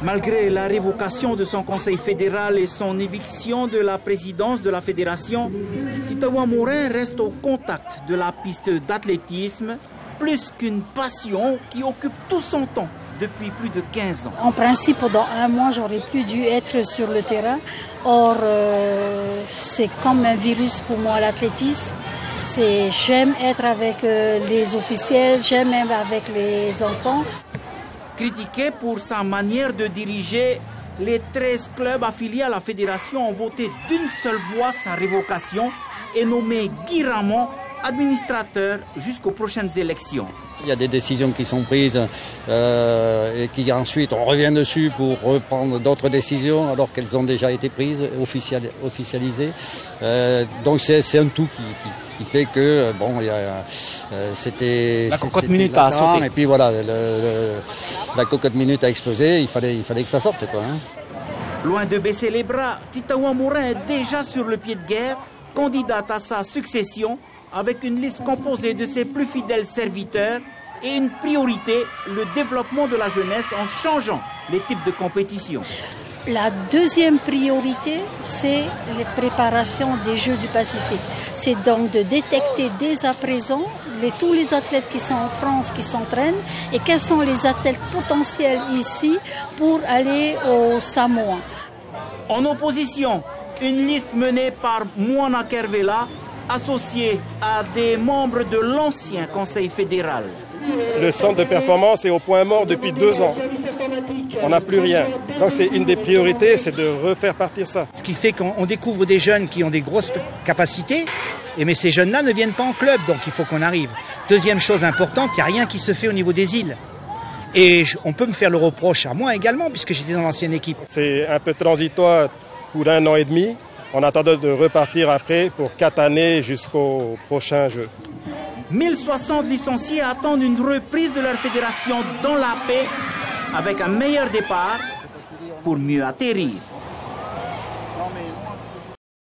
Malgré la révocation de son conseil fédéral et son éviction de la présidence de la fédération, Titaouan Morin reste au contact de la piste d'athlétisme, plus qu'une passion qui occupe tout son temps depuis plus de 15 ans. En principe, pendant un mois, j'aurais plus dû être sur le terrain. Or, c'est comme un virus pour moi, l'athlétisme. J'aime être avec les officiels, j'aime être avec les enfants. Critiqué pour sa manière de diriger, les 13 clubs affiliés à la fédération ont voté d'une seule voix sa révocation et nommé Guy Ramon administrateur jusqu'aux prochaines élections. Il y a des décisions qui sont prises et qui ensuite on revient dessus pour reprendre d'autres décisions alors qu'elles ont déjà été prises, officialisées. Donc c'est un tout qui fait que bon, c'était la cocotte minute a sauté. Et puis voilà, la cocotte minute a explosé. Il fallait que ça sorte, quoi. Loin de baisser les bras, Titaouan Morin est déjà sur le pied de guerre, candidate à sa succession, avec une liste composée de ses plus fidèles serviteurs et une priorité, le développement de la jeunesse en changeant les types de compétition. La deuxième priorité, c'est les préparations des Jeux du Pacifique. C'est donc de détecter dès à présent tous les athlètes qui sont en France, qui s'entraînent, et quels sont les athlètes potentiels ici pour aller au Samoa. En opposition, une liste menée par Moana Kervela, associé à des membres de l'ancien Conseil fédéral. Le centre de performance est au point mort depuis 2 ans. On n'a plus rien. Donc c'est une des priorités, c'est de refaire partir ça. Ce qui fait qu'on découvre des jeunes qui ont des grosses capacités, mais ces jeunes-là ne viennent pas en club, donc il faut qu'on arrive. Deuxième chose importante, il n'y a rien qui se fait au niveau des îles. Et on peut me faire le reproche à moi également, puisque j'étais dans l'ancienne équipe. C'est un peu transitoire pour 1 an et demi. On attend de repartir après pour 4 années jusqu'au prochain jeu. 1060 licenciés attendent une reprise de leur fédération dans la paix avec un meilleur départ pour mieux atterrir.